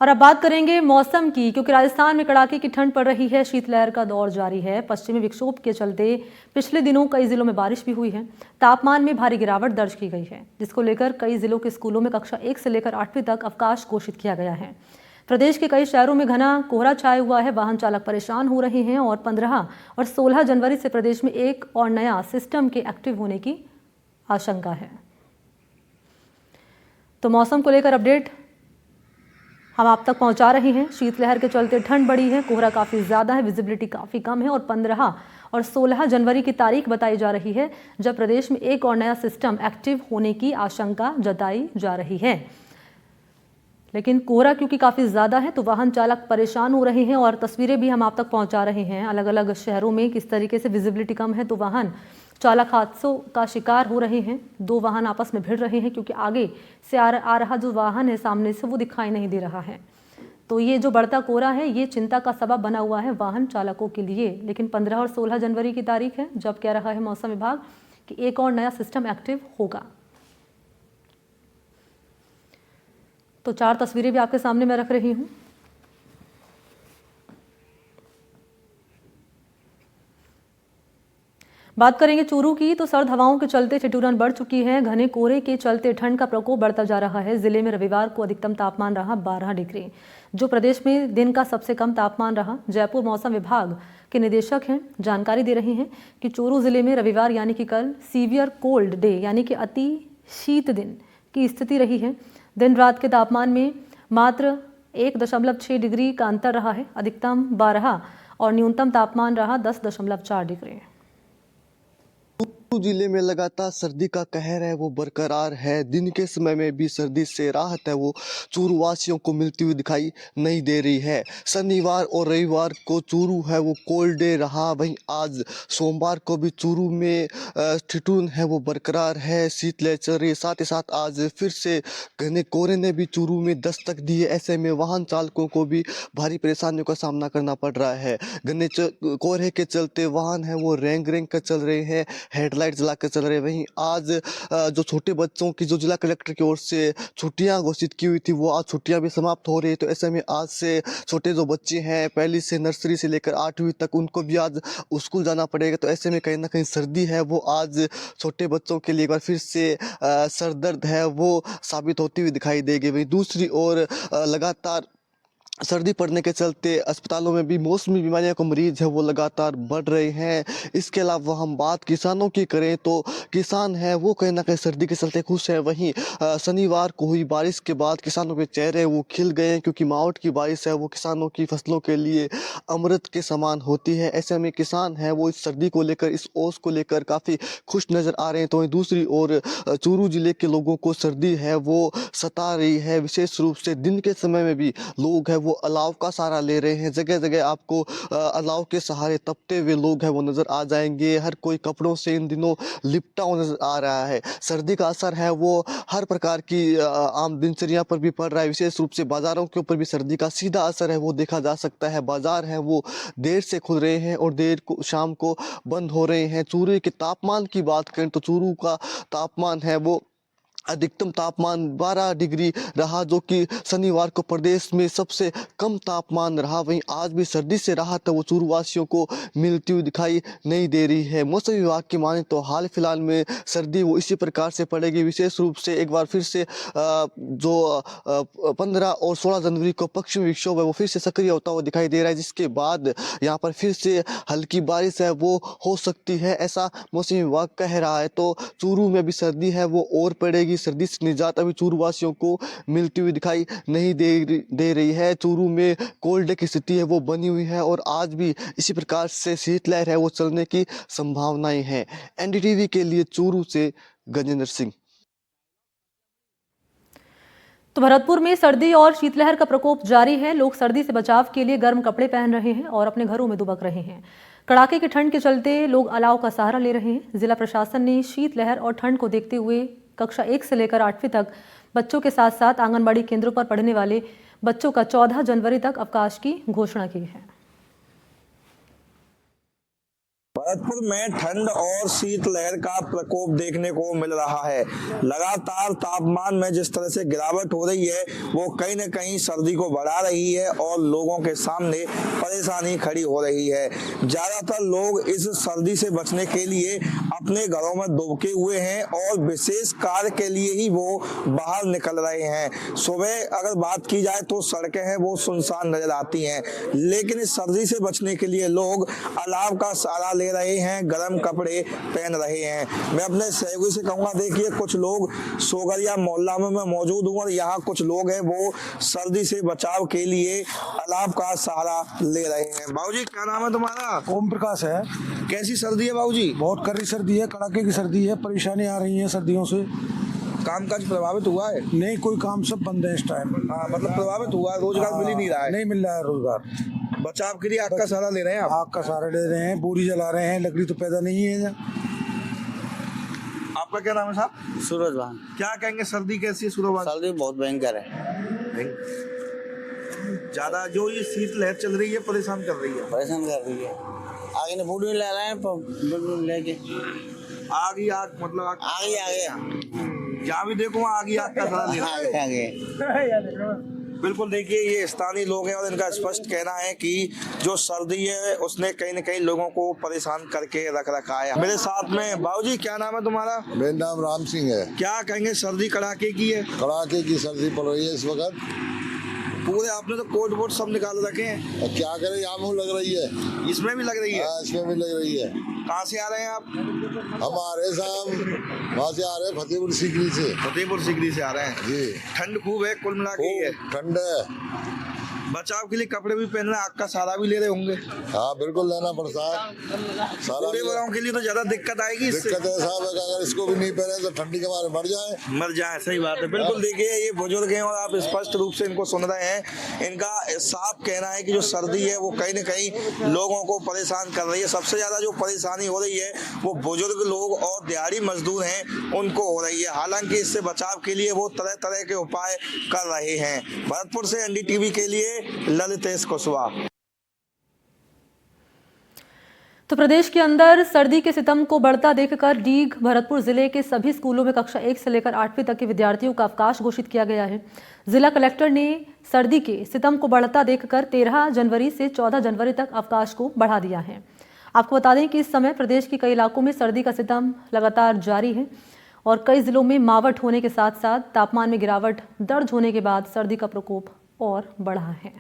और अब बात करेंगे मौसम की, क्योंकि राजस्थान में कड़ाके की ठंड पड़ रही है। शीतलहर का दौर जारी है। पश्चिमी विक्षोभ के चलते पिछले दिनों कई जिलों में बारिश भी हुई है। तापमान में भारी गिरावट दर्ज की गई है, जिसको लेकर कई जिलों के स्कूलों में कक्षा 1 से लेकर 8वीं तक अवकाश घोषित किया गया है। प्रदेश के कई शहरों में घना कोहरा छाया हुआ है। वाहन चालक परेशान हो रहे हैं और 15 और 16 जनवरी से प्रदेश में एक और नया सिस्टम के एक्टिव होने की आशंका है। तो मौसम को लेकर अपडेट हम आप तक पहुंचा रहे हैं। शीतलहर के चलते ठंड बढ़ी है, कोहरा काफ़ी ज़्यादा है, विजिबिलिटी काफ़ी कम है और 15 और 16 जनवरी की तारीख बताई जा रही है जब प्रदेश में एक और नया सिस्टम एक्टिव होने की आशंका जताई जा रही है। लेकिन कोहरा क्योंकि काफ़ी ज़्यादा है तो वाहन चालक परेशान हो रहे हैं और तस्वीरें भी हम आप तक पहुंचा रहे हैं। अलग अलग शहरों में किस तरीके से विजिबिलिटी कम है तो वाहन चालक हादसों का शिकार हो रहे हैं। 2 वाहन आपस में भिड़ रहे हैं क्योंकि आगे से आ रहा जो वाहन है सामने से वो दिखाई नहीं दे रहा है। तो ये जो बढ़ता कोहरा है ये चिंता का सबब बना हुआ है वाहन चालकों के लिए। लेकिन 15 और 16 जनवरी की तारीख है जब कह रहा है मौसम विभाग कि एक और नया सिस्टम एक्टिव होगा। तो 4 तस्वीरें भी आपके सामने मैं रख रही हूं। बात करेंगे चूरू की तो सर्द हवाओं के चलते ठिठुरन बढ़ चुकी है। घने कोहरे के चलते ठंड का प्रकोप बढ़ता जा रहा है। जिले में रविवार को अधिकतम तापमान रहा 12 डिग्री, जो प्रदेश में दिन का सबसे कम तापमान रहा। जयपुर मौसम विभाग के निदेशक हैं जानकारी दे रहे हैं कि चूरू जिले में रविवार यानी कि कल सीवियर कोल्ड डे यानी कि अति शीत दिन की स्थिति रही है। दिन रात के तापमान में मात्र 1.6 डिग्री का अंतर रहा है। अधिकतम 12 और न्यूनतम तापमान रहा 10.4 डिग्री। चूरू जिले में लगातार सर्दी का कहर है वो बरकरार है। दिन के समय में भी सर्दी से राहत है वो चूरू वासियों को मिलती हुई दिखाई नहीं दे रही है। शनिवार और रविवार को चूरू है वो कोल्ड डे रहा। वहीं आज सोमवार को भी चूरू में ठिठुरन है वो बरकरार है। शीतलहर चल रही है। साथ ही साथ आज फिर से घने कोहरे ने भी चूरू में दस्तक दी है। ऐसे में वाहन चालकों को भी भारी परेशानियों का सामना करना पड़ रहा है। घने कोहरे के चलते वाहन है वो रेंग रेंग कर चल रहे हैं, हेडलाइट जलाकर चल रहे हैं। वहीं आज जो छोटे बच्चों की जो जिला कलेक्टर की ओर से छुट्टियां घोषित की हुई थी वो आज छुट्टियां भी समाप्त हो रही है। तो ऐसे में आज से छोटे जो बच्चे हैं पहली से नर्सरी से लेकर 8वीं तक उनको भी आज स्कूल जाना पड़ेगा। तो ऐसे में कहीं ना कहीं सर्दी है वो आज छोटे बच्चों के लिए एक बार फिर से सर दर्द है वो साबित होती हुई दिखाई देगी। वहीं दूसरी ओर लगातार सर्दी पड़ने के चलते अस्पतालों में भी मौसमी बीमारियों के मरीज है वो लगातार बढ़ रहे हैं। इसके अलावा हम बात किसानों की करें तो किसान है वो कहीं ना कहीं सर्दी के चलते खुश है। वहीं शनिवार को हुई बारिश के बाद किसानों के चेहरे वो खिल गए हैं, क्योंकि मावठ की बारिश है वो किसानों की फसलों के लिए अमृत के समान होती है। ऐसे में किसान है वो इस सर्दी को लेकर, इस ओस को लेकर काफ़ी खुश नज़र आ रहे हैं। तो वहीं दूसरी ओर चूरू जिले के लोगों को सर्दी है वो सता रही है। विशेष रूप से दिन के समय में भी लोग है वो अलाव का सहारा ले रहे हैं। जगह जगह आपको अलाव के सहारे तपते हुए लोग हैं वो नज़र आ जाएंगे। हर कोई कपड़ों से इन दिनों लिपटा हुआ नज़र आ रहा है। सर्दी का असर है वो हर प्रकार की आम दिनचर्या पर भी पड़ रहा है। विशेष रूप से बाज़ारों के ऊपर भी सर्दी का सीधा असर है वो देखा जा सकता है। बाज़ार हैं वो देर से खुल रहे हैं और देर को शाम को बंद हो रहे हैं। चूरू के तापमान की बात करें तो चूरू का तापमान है वो अधिकतम तापमान 12 डिग्री रहा, जो कि शनिवार को प्रदेश में सबसे कम तापमान रहा। वहीं आज भी सर्दी से राहत है वो चूरू वासियों को मिलती हुई दिखाई नहीं दे रही है। मौसम विभाग की माने तो हाल फिलहाल में सर्दी वो इसी प्रकार से पड़ेगी। विशेष रूप से एक बार फिर से जो 15 और 16 जनवरी को पश्चिमी विक्षोभ है वो फिर से सक्रिय होता हुआ दिखाई दे रहा है, जिसके बाद यहाँ पर फिर से हल्की बारिश है वो हो सकती है, ऐसा मौसम विभाग कह रहा है। तो चूरू में भी सर्दी है वो और पड़ेगी। सर्दी से निजात अभी चूरू वासियों को मिलती हुई दिखाई नहीं दे रही है। चूरू में कोल्ड डे की स्थिति है वो बनी हुई है और आज भी इसी प्रकार से शीतलहर है वो चलने की संभावनाएं हैं। एनडीटीवी के लिए चूरू से गजेंद्र सिंह। तो भरतपुर में सर्दी और शीतलहर का प्रकोप जारी है। लोग सर्दी से बचाव के लिए गर्म कपड़े पहन रहे हैं और अपने घरों में दुबक रहे हैं। कड़ाके की ठंड के चलते लोग अलाव का सहारा ले रहे हैं। जिला प्रशासन ने शीतलहर और ठंड को देखते हुए कक्षा 1 से लेकर 8वीं तक बच्चों के साथ साथ आंगनबाड़ी केंद्रों पर पढ़ने वाले बच्चों का 14 जनवरी तक अवकाश की घोषणा की है। भरतपुर में ठंड और शीतलहर का प्रकोप देखने को मिल रहा है। लगातार तापमान में जिस तरह से गिरावट हो रही है वो कहीं न कहीं सर्दी को बढ़ा रही है और लोगों के सामने परेशानी खड़ी हो रही है। ज्यादातर लोग इस सर्दी से बचने के लिए अपने घरों में दुबके हुए हैं और विशेष कार्य के लिए ही वो बाहर निकल रहे हैं। सुबह अगर बात की जाए तो सड़कें हैं वो सुनसान नजर आती हैं, लेकिन इस सर्दी से बचने के लिए लोग अलाव का सहारा ले रहे हैं, गर्म कपड़े पहन रहे हैं। मैं अपने सहयोगी से कहूँगा, देखिए कुछ लोग सोगरिया मोहल्ला में मैं मौजूद हूँ और यहाँ कुछ लोग हैं वो सर्दी से बचाव के लिए अलाव का सहारा ले रहे हैं। बाबूजी क्या नाम है तुम्हारा? ओम प्रकाश है। कैसी सर्दी है बाबूजी? बहुत कड़ी सर्दी है, कड़ाके की सर्दी है, परेशानी आ रही है सर्दियों से। कामकाज प्रभावित हुआ है? नहीं, कोई काम सब बंद है इस टाइम। हाँ, मतलब प्रभावित हुआ है, रोजगार मिल ही नहीं रहा है। नहीं मिल रहा है रोजगार। बचाव के लिए आग का सहारा ले रहे हैं आप? आग का सहारा ले रहे हैं, बोरी जला रहे हैं, लकड़ी तो पैदा नहीं है। आपका क्या नाम है साहब? सूरज भान। क्या कहेंगे, सर्दी कैसी है सूरज? सर्दी बहुत भयंकर है, ज्यादा जो ये शीतलहर चल रही है परेशान कर रही है। परेशान कर रही है। आगे ने बूढ़ी ले रहे हैं, बूढ़ी लेके आग ही आग, मतलब आगे जहाँ भी देखो आग ही आग का सहारा ले रहे हैं। आगे बिल्कुल, देखिए ये स्थानीय लोग हैं और इनका स्पष्ट कहना है कि जो सर्दी है उसने कहीं न कहीं लोगों को परेशान करके रख रखा है। मेरे साथ में बाबूजी क्या नाम है तुम्हारा? मेरा नाम राम सिंह है। क्या कहेंगे, सर्दी कड़ाके की है? कड़ाके की सर्दी पड़ रही है इस वक्त। पूरे आपने तो कोट वोट सब निकाल रखे हैं। और क्या करें, यहाँ मुँह लग रही है। इसमें भी लग रही है? हाँ, इसमें भी लग रही है। कहाँ से आ रहे हैं आप? हम आ रहे साहब वहाँ से आ रहे हैं, फतेहपुर सीकरी से। फतेहपुर सीकरी से आ रहे हैं जी। ठंड खूब है, कुल मिला के है। ठंड है। बचाव के लिए कपड़े भी पहन रहे हैं, आग का सहारा भी ले रहे होंगे। हाँ बिल्कुल लेना पड़ता है सारा। पूरे बड़ों के लिए तो ज्यादा दिक्कत आएगी इससे। दिक्कत है साहब, अगर इसको भी नहीं पहने तो ठंडी के मारे मर जाए। सही बात है। बिल्कुल, देखिए ये बुजुर्ग हैं और आप स्पष्ट रूप से इनको सुन रहे हैं। इनका साफ कहना है कि जो सर्दी है वो कहीं न कहीं लोगों को परेशान कर रही है। सबसे ज्यादा जो परेशानी हो रही है वो बुजुर्ग लोग और दिहाड़ी मजदूर हैं उनको हो रही है। हालांकि इससे बचाव के लिए वो तरह तरह के उपाय कर रहे हैं। भरतपुर से NDTV के लिए ललितेश कुशवाहा। तो प्रदेश के अंदर सर्दी के सितम को बढ़ता देखकर डीग भरतपुर जिले के सभी स्कूलों में कक्षा 1 से लेकर 8वीं तक के विद्यार्थियों का अवकाश घोषित किया गया है। जिला कलेक्टर ने सर्दी के सितम को बढ़ता देखकर 13 जनवरी से 14 जनवरी तक अवकाश को बढ़ा दिया है। आपको बता दें कि इस समय प्रदेश के कई इलाकों में सर्दी का सितम लगातार जारी है और कई जिलों में मावठ होने के साथ साथ तापमान में गिरावट दर्ज होने के बाद सर्दी का प्रकोप और बढ़ा है।